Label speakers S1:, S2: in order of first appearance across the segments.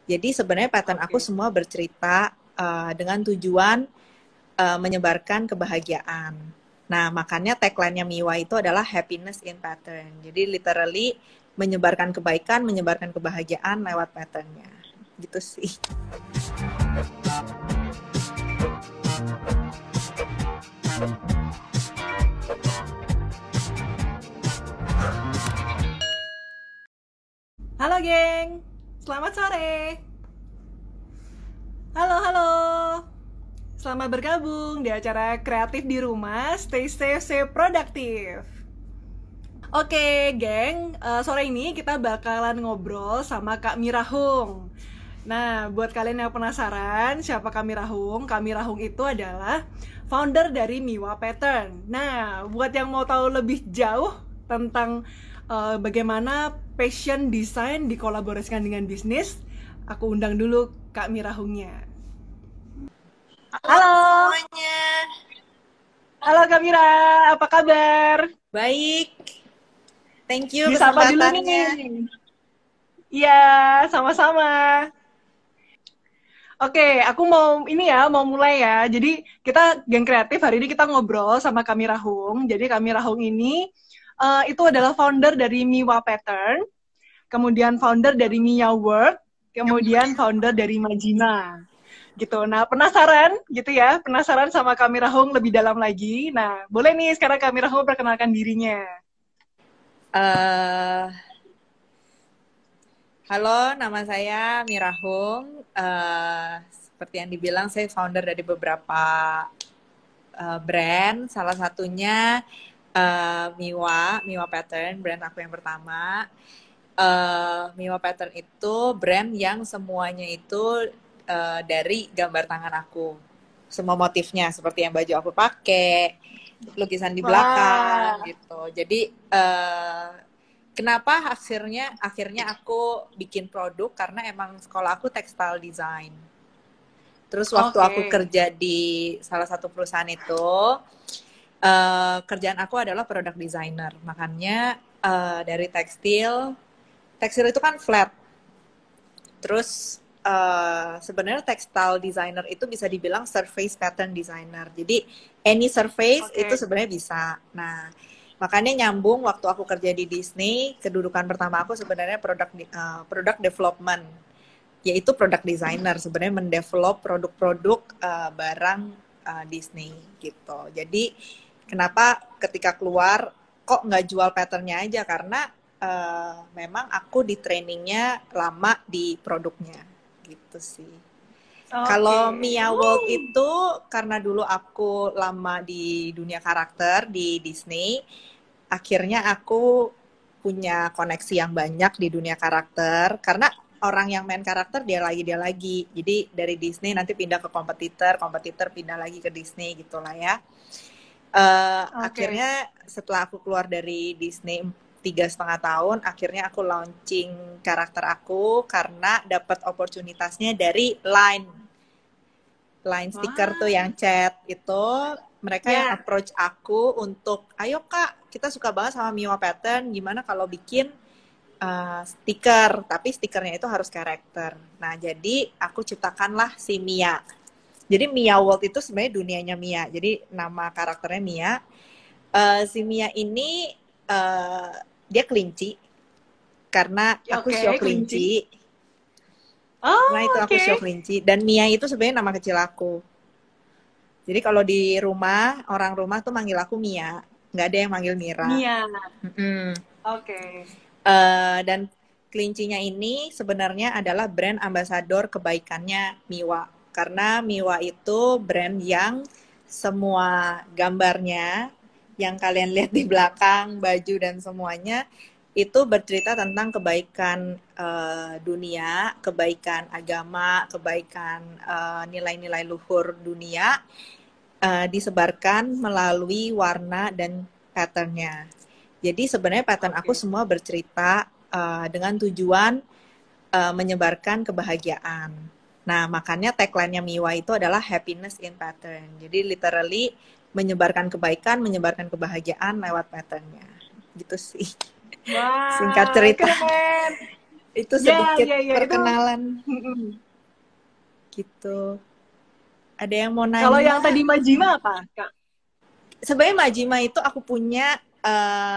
S1: Jadi sebenarnya pattern aku
S2: Oke.
S1: semua bercerita dengan tujuan menyebarkan kebahagiaan. Nah, makanya tagline-nya Miwa itu adalah happiness in pattern. Jadi literally menyebarkan kebaikan, menyebarkan kebahagiaan lewat pattern-nya. Gitu sih.
S2: Halo geng, selamat sore. Halo, halo. Selamat bergabung di acara Kreatif di Rumah, Stay Safe, Stay Productive. Oke, geng, sore ini kita bakalan ngobrol sama Kak Mirahung. Nah, buat kalian yang penasaran siapa Kak Mirahung itu adalah founder dari Miwa Pattern. Nah, buat yang mau tahu lebih jauh tentang bagaimana passion desain dikolaborasikan dengan bisnis, aku undang dulu Kak Mirahungnya.
S1: Halo
S2: Halo,
S1: semuanya.
S2: halo Kak Mira, apa kabar?
S1: Baik. Thank you
S2: Disapa dulu
S1: kesempatannya.
S2: nih. Iya, sama-sama. Oke, aku mau ini ya, mau mulai ya. Jadi kita geng kreatif hari ini kita ngobrol sama Kami Rahung. Jadi Kami Rahung ini itu adalah founder dari Miwa Pattern, kemudian founder dari Mia Work, kemudian founder dari Majina. Gitu. Nah, penasaran gitu ya, penasaran sama Kami Rahung lebih dalam lagi. Nah, boleh nih sekarang Kami Rahung perkenalkan dirinya.
S1: Eh, Halo, nama saya Mirahung. Seperti yang dibilang, saya founder dari beberapa brand. Salah satunya Miwa Pattern, brand aku yang pertama. Miwa Pattern itu brand yang semuanya itu dari gambar tangan aku. Semua motifnya, seperti yang baju aku pakai, lukisan di belakang,
S2: Wah,
S1: gitu. Jadi, kenapa akhirnya aku bikin produk, karena emang sekolah aku textile design. Terus waktu
S2: oke.
S1: aku kerja di salah satu perusahaan itu, kerjaan aku adalah product designer. Makanya dari tekstil itu kan flat. Terus sebenarnya textile designer itu bisa dibilang surface pattern designer. Jadi any surface itu
S2: Oke.
S1: sebenarnya bisa. Nah, makanya nyambung waktu aku kerja di Disney, kedudukan pertama aku sebenarnya product development, yaitu product designer, sebenarnya mendevelop produk-produk barang Disney gitu. Jadi kenapa ketika keluar kok nggak jual patternnya aja, karena memang aku di trainingnya lama di produknya gitu sih.
S2: Oke.
S1: Kalau Mia World itu karena dulu aku lama di dunia karakter di Disney, akhirnya aku punya koneksi yang banyak di dunia karakter, karena orang yang main karakter dia lagi. Jadi dari Disney nanti pindah ke kompetitor, kompetitor pindah lagi ke Disney gitulah ya.
S2: Oke.
S1: Akhirnya setelah aku keluar dari Disney 3,5 tahun, akhirnya aku launching karakter aku karena dapat oportunitasnya dari Line stiker tuh
S2: Wah.
S1: yang chat itu, mereka yang
S2: Ya.
S1: approach aku untuk, ayo kak, kita suka banget sama Miwa Pattern, gimana kalau bikin stiker, tapi stikernya itu harus karakter. Nah, jadi aku ciptakanlah si Mia. Jadi Mia World itu sebenarnya dunianya Mia. Jadi nama karakternya Mia. Si Mia ini uh, dia kelinci, karena aku show
S2: Oke, kelinci.
S1: kelinci. Nah, itu
S2: Oh,
S1: aku show
S2: oke.
S1: kelinci. Dan Mia itu sebenarnya nama kecil aku. Jadi kalau di rumah, orang rumah tuh manggil aku Mia. Nggak ada yang manggil Mira.
S2: Mia.
S1: Mm-mm.
S2: Oke.
S1: Dan kelincinya ini sebenarnya adalah brand ambasador kebaikannya Miwa. Karena Miwa itu brand yang semua gambarnya yang kalian lihat di belakang, baju dan semuanya itu bercerita tentang kebaikan dunia, kebaikan agama, kebaikan nilai-nilai luhur dunia, disebarkan melalui warna dan patternnya. Jadi sebenarnya pattern aku
S2: Oke.
S1: semua bercerita dengan tujuan menyebarkan kebahagiaan. Nah, makanya tagline-nya Miwa itu adalah happiness in pattern. Jadi literally menyebarkan kebaikan, menyebarkan kebahagiaan lewat patternnya. Gitu sih. Singkat
S2: Wah,
S1: cerita.
S2: keren.
S1: Itu
S2: Ya,
S1: sedikit
S2: ya, ya itu.
S1: perkenalan
S2: Mm-mm.
S1: gitu. Ada yang mau
S2: Kalau yang
S1: nanya?
S2: tadi Majima apa, Kak?
S1: Sebenarnya Majima itu aku punya,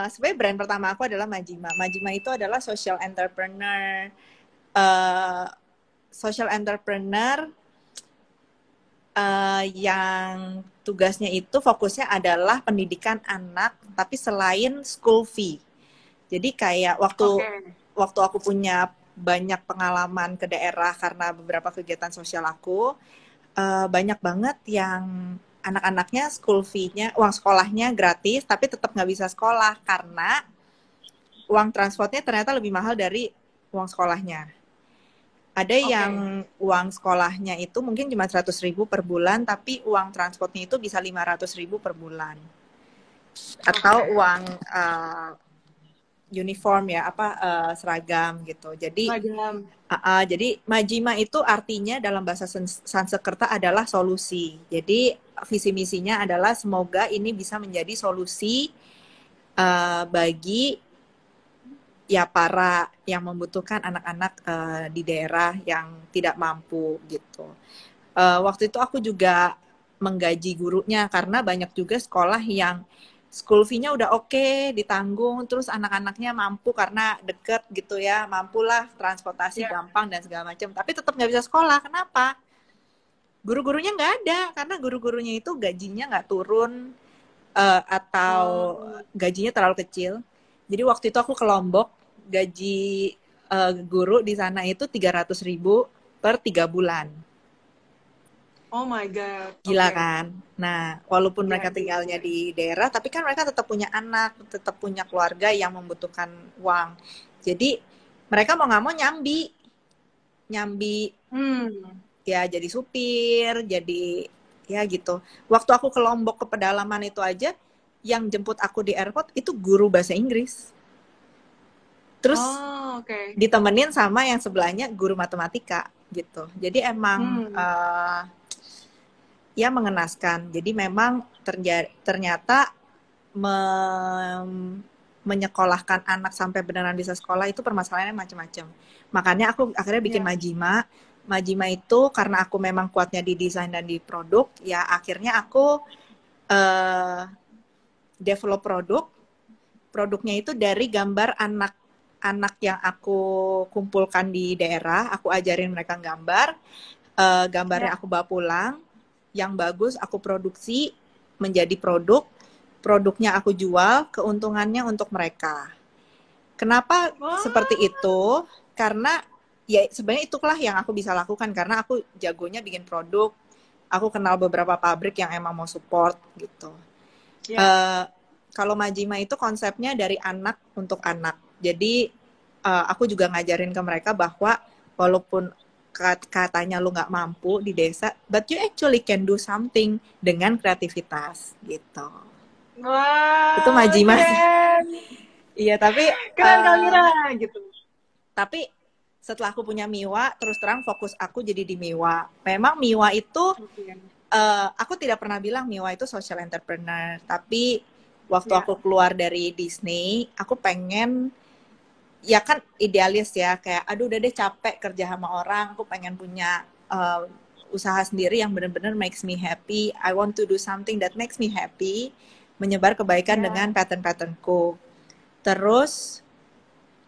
S1: sebenarnya brand pertama aku adalah Majima. Majima itu adalah uh, social entrepreneur yang tugasnya itu fokusnya adalah pendidikan anak, tapi selain school fee. Jadi kayak waktu
S2: Oke.
S1: waktu aku punya banyak pengalaman ke daerah karena beberapa kegiatan sosial aku, banyak banget yang anak-anaknya school fee-nya, uang sekolahnya gratis, tapi tetap nggak bisa sekolah karena uang transportnya ternyata lebih mahal dari uang sekolahnya. Ada yang
S2: Oke.
S1: uang sekolahnya itu mungkin cuma 100.000 per bulan, tapi uang transportnya itu bisa 500.000 per bulan. Atau
S2: Oke.
S1: uang uniform ya, seragam gitu.
S2: Seragam.
S1: Jadi Majima itu artinya dalam bahasa Sanskerta adalah solusi. Jadi visi misinya adalah semoga ini bisa menjadi solusi bagi ya para yang membutuhkan anak-anak di daerah yang tidak mampu gitu. Waktu itu aku juga menggaji gurunya karena banyak juga sekolah yang school fee-nya udah oke, ditanggung, terus anak-anaknya mampu karena deket gitu ya, mampulah transportasi
S2: Ya.
S1: gampang dan segala macam, tapi tetap nggak bisa sekolah. Kenapa? Guru-gurunya nggak ada, karena guru-gurunya itu gajinya nggak turun atau
S2: Oh.
S1: gajinya terlalu kecil. Jadi waktu itu aku ke Lombok, gaji guru di sana itu 300.000 per 3 bulan.
S2: Oh my God.
S1: Gila
S2: Oke.
S1: kan? Nah, walaupun
S2: Iya,
S1: mereka
S2: gila,
S1: tinggalnya
S2: gila.
S1: di daerah, tapi kan mereka tetap punya anak, tetap punya keluarga yang membutuhkan uang. Jadi mereka mau nggak mau nyambi, nyambi
S2: Hmm.
S1: ya jadi supir, jadi ya gitu. Waktu aku ke Lombok ke pedalaman itu aja, yang jemput aku di airport itu guru bahasa Inggris. Terus
S2: Oh, oke.
S1: ditemenin sama yang sebelahnya guru matematika gitu. Jadi emang
S2: Hmm.
S1: ya mengenaskan. Jadi memang ternyata menyekolahkan anak sampai beneran bisa sekolah itu permasalahannya macam-macam. Makanya aku akhirnya bikin
S2: Ya.
S1: Majima. Majima itu karena aku memang kuatnya di desain dan di produk, ya akhirnya aku uh, develop produk. Produknya itu dari gambar anak-anak yang aku kumpulkan di daerah, aku ajarin mereka gambar, gambarnya
S2: Ya.
S1: aku bawa pulang, yang bagus aku produksi menjadi produk, produknya aku jual, keuntungannya untuk mereka. Kenapa seperti
S2: Wah.
S1: itu? Karena ya sebenarnya itulah yang aku bisa lakukan karena aku jagonya bikin produk. Aku kenal beberapa pabrik yang emang mau support gitu.
S2: Ya.
S1: Uh, Kalau Majima itu konsepnya dari anak untuk anak. Jadi aku juga ngajarin ke mereka bahwa walaupun katanya lu nggak mampu di desa, but you actually can do something dengan kreativitas gitu. Itu
S2: Wow,
S1: Majima sih.
S2: keren.
S1: Iya,
S2: Keren Kamira gitu.
S1: tapi setelah aku punya Miwa, terus terang fokus aku jadi di Miwa. Memang Miwa itu
S2: Oke.
S1: aku tidak pernah bilang Miwa itu social entrepreneur, tapi waktu
S2: Ya.
S1: aku keluar dari Disney, aku pengen, ya kan idealis ya, kayak aduh udah deh capek kerja sama orang, aku pengen punya usaha sendiri yang benar-benar makes me happy. I want to do something that makes me happy, menyebar kebaikan dengan
S2: Ya.
S1: pattern-patternku. Terus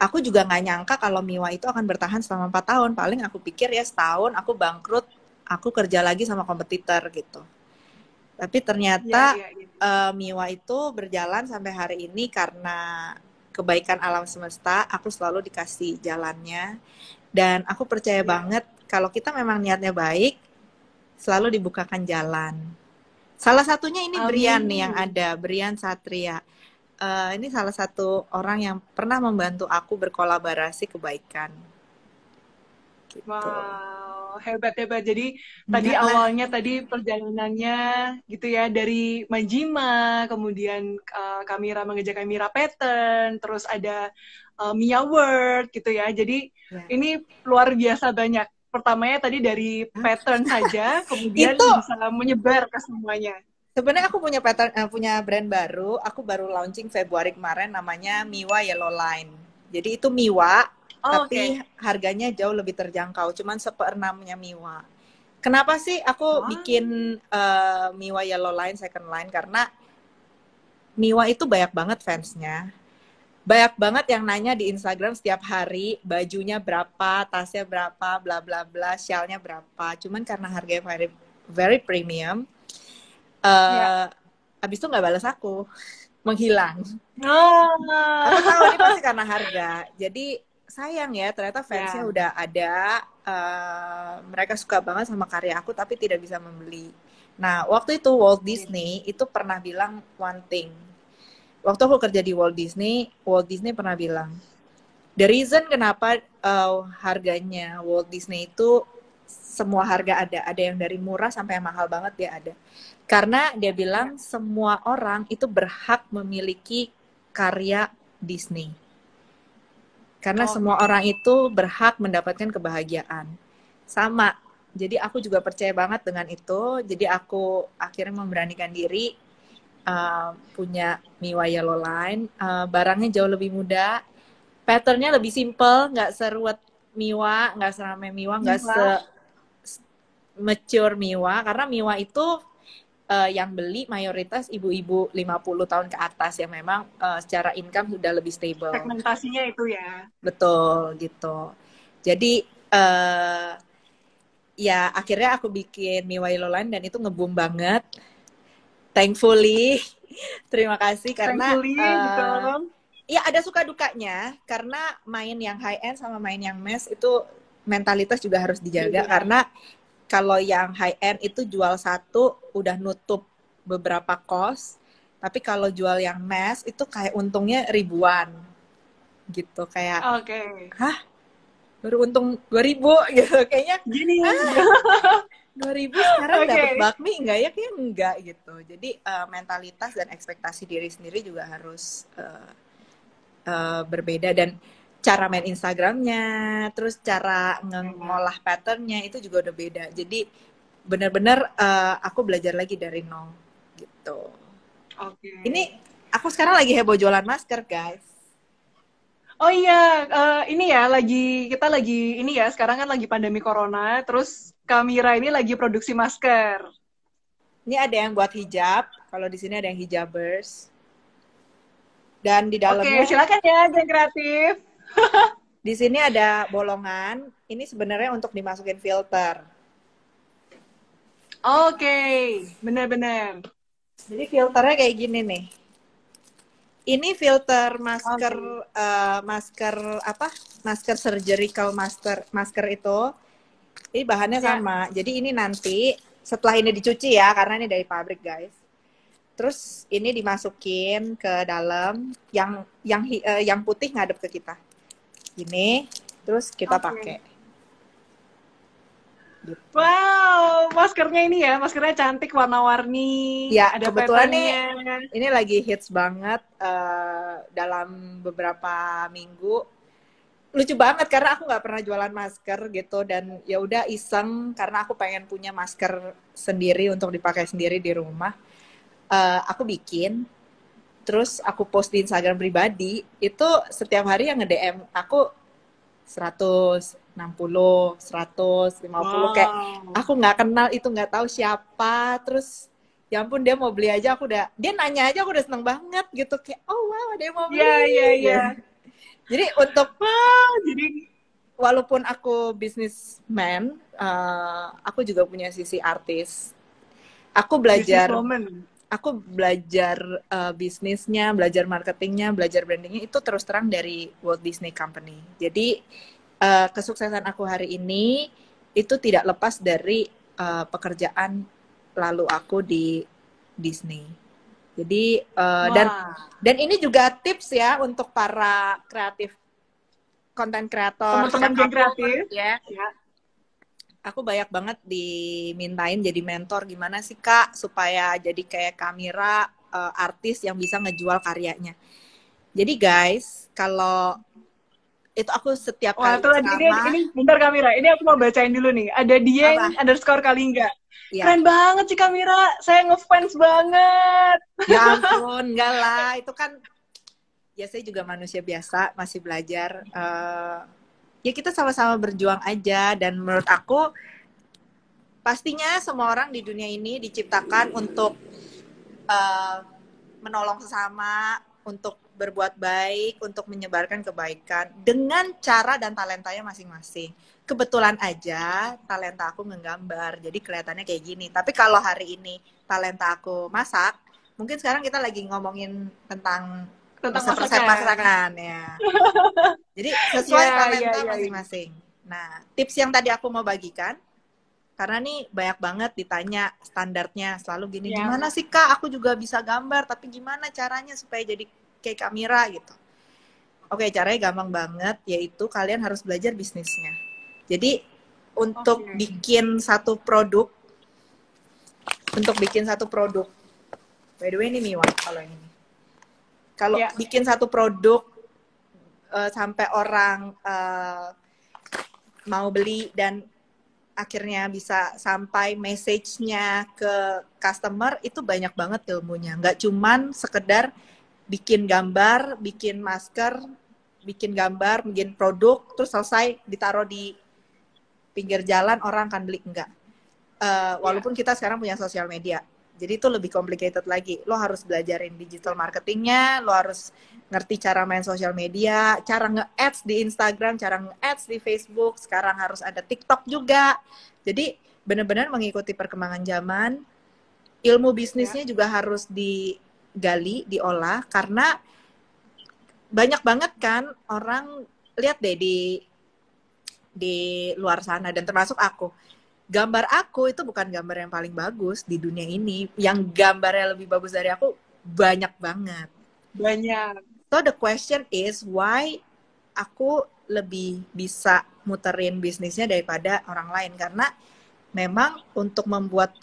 S1: aku juga nggak nyangka kalau Miwa itu akan bertahan selama 4 tahun. Paling aku pikir ya setahun aku bangkrut, aku kerja lagi sama kompetitor gitu. Tapi
S2: Ya,
S1: ternyata
S2: ya, ya.
S1: Miwa itu berjalan sampai hari ini karena kebaikan alam semesta, aku selalu dikasih jalannya. Dan aku percaya
S2: Ya.
S1: banget kalau kita memang niatnya baik, selalu dibukakan jalan. Salah satunya ini Brian nih yang
S2: Amin.
S1: ada, Brian Satria. Ini salah satu orang yang pernah membantu aku berkolaborasi kebaikan. Gitu.
S2: Wow, hebat-hebat. Jadi tadi
S1: Enggak lah.
S2: awalnya tadi perjalanannya gitu ya dari Majima, kemudian Kamira mengejar Kamira Pattern, terus ada Mia World gitu ya. Jadi
S1: Ya.
S2: ini luar biasa banyak. Pertamanya tadi dari pattern saja, kemudian
S1: Itu
S2: bisa menyebar ke semuanya.
S1: sebenarnya aku punya brand baru. Aku baru launching Februari kemarin namanya Miwa Yellow Line. Jadi itu Miwa
S2: Oh,
S1: tapi
S2: oke.
S1: harganya jauh lebih terjangkau, cuman seperenamnya Miwa. Kenapa sih aku
S2: Oh,
S1: bikin Miwa Yellow Line Second Line? Karena Miwa itu banyak banget fansnya. Banyak banget yang nanya di Instagram setiap hari, bajunya berapa, tasnya berapa, bla bla bla, shellnya berapa. Cuman karena harganya very, very premium,
S2: ya.
S1: eh abis itu nggak balas aku, menghilang. Aku tahu ini
S2: Oh.
S1: pasti karena harga. Jadi sayang ya, ternyata fansnya
S2: Ya.
S1: udah ada, mereka suka banget sama karya aku tapi tidak bisa membeli. Nah, waktu itu Walt Disney itu pernah bilang one thing. Waktu aku kerja di Walt Disney pernah bilang, the reason kenapa harganya Walt Disney itu semua harga ada yang dari murah sampai yang mahal banget dia ada. Karena dia
S2: Ya.
S1: bilang semua orang itu berhak memiliki karya Disney. Karena semua
S2: Oke.
S1: orang itu berhak mendapatkan kebahagiaan. Sama. Jadi aku juga percaya banget dengan itu. Jadi aku akhirnya memberanikan diri punya Miwa Yellow Line. Barangnya jauh lebih mudah. Patternnya lebih simple, nggak seruat Miwa, nggak seramai Miwa, nggak
S2: Gila.
S1: se-mature Miwa. Karena Miwa itu yang beli mayoritas ibu-ibu 50 tahun ke atas yang memang secara income sudah lebih stable.
S2: Segmentasinya itu ya.
S1: Betul gitu. Jadi ya akhirnya aku bikin Miwa Yellow Line dan itu nge-boom banget. Thankfully, terima kasih karena
S2: Thankfully, betul.
S1: ya ada suka dukanya karena main yang high end sama main yang mass itu mentalitas juga harus dijaga
S2: Beda.
S1: karena kalau yang high end itu jual satu udah nutup beberapa kos, tapi kalau jual yang mass itu kayak untungnya ribuan gitu kayak
S2: Oke.
S1: hah baru untung 2.000 gitu kayaknya
S2: Gini.
S1: 2.000 sekarang dapat
S2: Oke.
S1: bakmi enggak ya kayak enggak gitu jadi mentalitas dan ekspektasi diri sendiri juga harus berbeda dan cara main Instagramnya terus cara
S2: Ya.
S1: ngolah patternnya itu juga udah beda jadi benar-benar aku belajar lagi dari nol gitu
S2: Oke.
S1: ini aku sekarang lagi heboh jualan masker guys.
S2: Oh iya, ini ya kita lagi ini ya sekarang kan lagi pandemi corona, terus Kamira ini lagi produksi masker.
S1: Ini ada yang buat hijab kalau di sini ada yang hijabers dan di
S2: Oke,
S1: dalamnya
S2: silakan ya, yang kreatif.
S1: di sini ada bolongan. Ini sebenarnya untuk dimasukin filter.
S2: Oke, benar-benar.
S1: Jadi filternya kayak gini nih. Ini filter masker
S2: Oke.
S1: masker apa? Masker surgical masker itu. Ini bahannya
S2: Ya,
S1: sama. Jadi ini nanti setelah ini dicuci ya karena ini dari pabrik guys. Terus ini dimasukin ke dalam yang putih ngadep ke kita. Gini, terus kita
S2: oke.
S1: pakai. Gitu.
S2: Wow, maskernya ini ya, maskernya cantik, warna-warni,
S1: Ya,
S2: ada
S1: kebetulan nih
S2: patternnya.
S1: ini lagi hits banget dalam beberapa minggu. Lucu banget karena aku nggak pernah jualan masker gitu dan ya udah iseng karena aku pengen punya masker sendiri untuk dipakai sendiri di rumah. Aku bikin, terus aku post di Instagram pribadi. Itu setiap hari yang nge-DM aku 160, 150 kayak
S2: Wow.
S1: aku nggak kenal itu nggak tahu siapa terus ya ampun dia mau beli aja aku udah dia nanya aja aku udah seneng banget gitu kayak oh wow ada yang mau
S2: Iya,
S1: beli
S2: iya, iya.
S1: gitu. Jadi untuk
S2: Wow, jadi
S1: walaupun aku businessman aku juga punya sisi artis aku
S2: business
S1: belajar
S2: woman.
S1: aku belajar bisnisnya, belajar marketingnya, belajar brandingnya itu terus terang dari Walt Disney Company. Jadi kesuksesan aku hari ini itu tidak lepas dari pekerjaan lalu aku di Disney. Jadi
S2: Wah,
S1: dan ini juga tips ya untuk para kreatif konten kreator
S2: teman-teman geng
S1: siapapun
S2: kreatif.
S1: ya
S2: Ya.
S1: aku banyak banget dimintain jadi mentor gimana sih Kak supaya jadi kayak kamera artis yang bisa ngejual karyanya. Jadi guys, kalau itu aku setiap
S2: Wah,
S1: kali
S2: tuh lagi ini
S1: ceramah
S2: bentar Kamira. Ini aku mau bacain dulu nih. Ada Dieng
S1: apa?
S2: underscore Kalingga.
S1: Ya,
S2: Keren banget sih Kamira. Saya ngefans banget.
S1: ya ampun, enggak lah, itu kan ya saya juga manusia biasa, masih belajar. ya kita sama-sama berjuang aja. Dan menurut aku pastinya semua orang di dunia ini diciptakan untuk uh, menolong sesama, untuk berbuat baik, untuk menyebarkan kebaikan dengan cara dan talentanya masing-masing. Kebetulan aja talenta aku ngegambar, jadi kelihatannya kayak gini. Tapi kalau hari ini talenta aku masak, mungkin sekarang kita lagi ngomongin tentang resep-resep masakan ya. Jadi sesuai talenta masing-masing. Nah, tips yang tadi aku mau bagikan, karena nih banyak banget ditanya standarnya selalu gini, gimana sih Kak, aku juga bisa gambar, tapi gimana caranya supaya jadi kayak Kamira gitu. Oke, caranya gampang banget, yaitu kalian harus belajar bisnisnya. Jadi untuk bikin satu produk, by the way ini Miwa kalau yang ini. Kalau bikin satu produk sampai orang mau beli dan akhirnya bisa sampai message-nya ke customer, itu banyak banget ilmunya. Nggak cuman sekedar bikin gambar, bikin masker, bikin gambar, bikin produk, terus selesai ditaruh di pinggir jalan, orang akan beli. Enggak. Walaupun kita sekarang punya sosial media. Jadi itu lebih complicated lagi. Lo harus belajarin digital marketingnya, lo harus ngerti cara main sosial media, cara nge-ads di Instagram, cara nge-ads di Facebook, sekarang harus ada TikTok juga. Jadi benar-benar mengikuti perkembangan zaman. Ilmu bisnisnya juga harus digali, diolah, karena banyak banget kan orang, lihat deh di luar sana, dan termasuk aku. Gambar aku itu bukan gambar yang paling bagus di dunia ini. Yang gambarnya lebih bagus dari aku banyak banget.
S2: Banyak.
S1: So the question is why aku lebih bisa muterin bisnisnya daripada orang lain, karena memang untuk membuat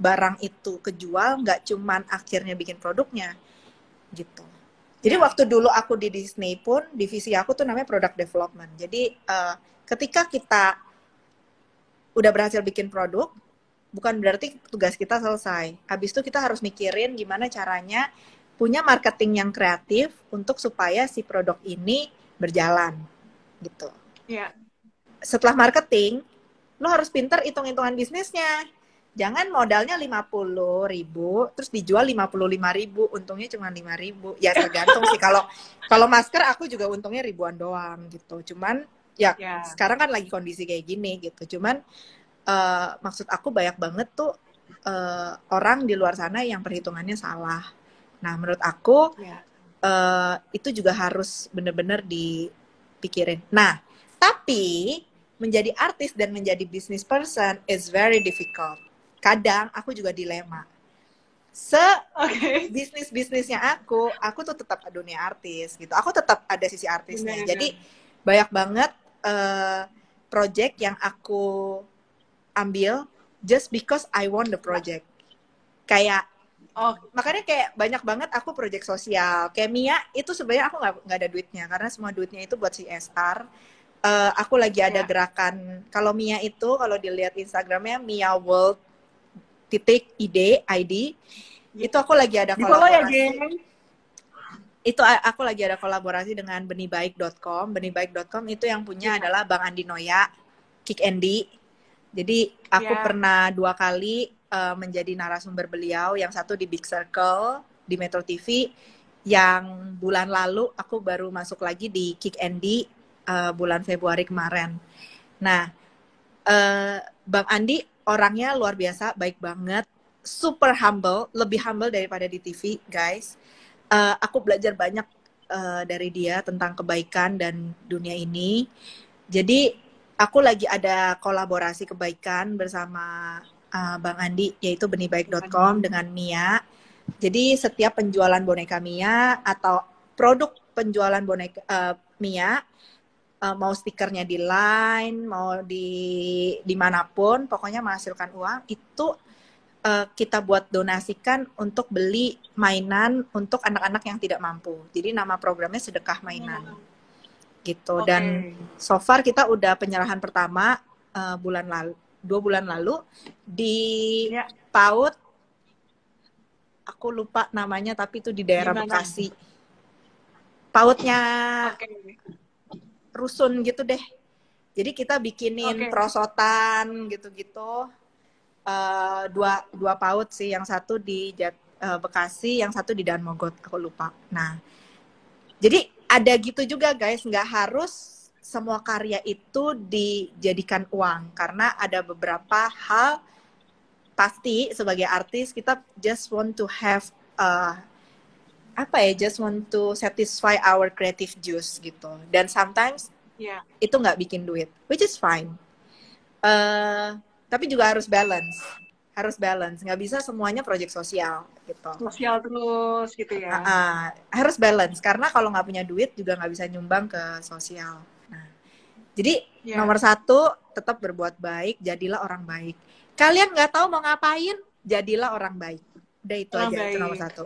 S1: barang itu kejual nggak cuman akhirnya bikin produknya gitu. Jadi waktu dulu aku di Disney pun divisi aku tuh namanya product development. Jadi ketika kita udah berhasil bikin produk, bukan berarti tugas kita selesai. Habis itu kita harus mikirin gimana caranya punya marketing yang kreatif untuk supaya si produk ini berjalan, gitu.
S2: Iya.
S1: Setelah marketing, lo harus pinter hitung-hitungan bisnisnya. Jangan modalnya 50.000, terus dijual 55.000, untungnya cuma 5.000. Ya tergantung sih. Kalau masker aku juga untungnya ribuan doang gitu. Cuman ya sekarang kan lagi kondisi kayak gini gitu. Cuman maksud aku banyak banget tuh orang di luar sana yang perhitungannya salah. Nah menurut aku itu juga harus bener-bener dipikirin. Nah tapi menjadi artis dan menjadi business person is very difficult. Kadang aku juga dilema. Bisnisnya aku tuh tetap dunia artis gitu. Aku tetap ada sisi artisnya. Jadi banyak banget project yang aku ambil just because I want the project. Kayak makanya kayak banyak banget aku project sosial. Kayak Mia itu sebenarnya aku nggak ada duitnya karena semua duitnya itu buat CSR. Aku lagi ada gerakan. Kalau Mia itu kalau dilihat Instagramnya Mia World .id itu aku lagi ada kolaborasi. Itu aku lagi ada kolaborasi dengan benihbaik.com. Benihbaik.com itu yang punya adalah Bang Andi Noya, Kick Andy. Jadi aku pernah 2 kali menjadi narasumber beliau. Yang satu di Big Circle di Metro TV. Yang bulan lalu aku baru masuk lagi di Kick Andy bulan Februari kemarin. Nah, Bang Andi orangnya luar biasa, baik banget, super humble, lebih humble daripada di TV, guys. Aku belajar banyak dari dia tentang kebaikan dan dunia ini. Jadi aku lagi ada kolaborasi kebaikan bersama Bang Andi, yaitu benihbaik.com dengan Mia. Jadi setiap penjualan boneka Mia atau produk penjualan boneka Mia, mau stikernya di Line, mau dimanapun, pokoknya menghasilkan uang, itu kita buat donasikan untuk beli mainan untuk anak-anak yang tidak mampu. Jadi nama programnya Sedekah Mainan. Gitu. Dan so far kita udah penyerahan pertama 2 bulan lalu di PAUD, aku lupa namanya tapi itu di daerah Bekasi. PAUDnya Rusun gitu deh. Jadi kita bikinin
S2: Oke.
S1: prosotan gitu-gitu. Dua PAUD sih, yang satu di Bekasi, yang satu di Danmogot, aku lupa. Nah, jadi ada gitu juga guys, nggak harus semua karya itu dijadikan uang, karena ada beberapa hal pasti sebagai artis kita just want to have just want to satisfy our creative juice gitu. Dan sometimes
S2: Ya,
S1: itu nggak bikin duit, which is fine. Tapi juga harus balance, nggak bisa semuanya proyek sosial gitu.
S2: sosial terus gitu ya.
S1: Harus balance, karena kalau nggak punya duit juga nggak bisa nyumbang ke sosial. Nah, jadi
S2: Ya,
S1: nomor satu, tetap berbuat baik, jadilah orang baik. Kalian nggak tahu mau ngapain, jadilah orang baik. Udah itu
S2: orang
S1: aja, itu nomor
S2: baik.
S1: satu.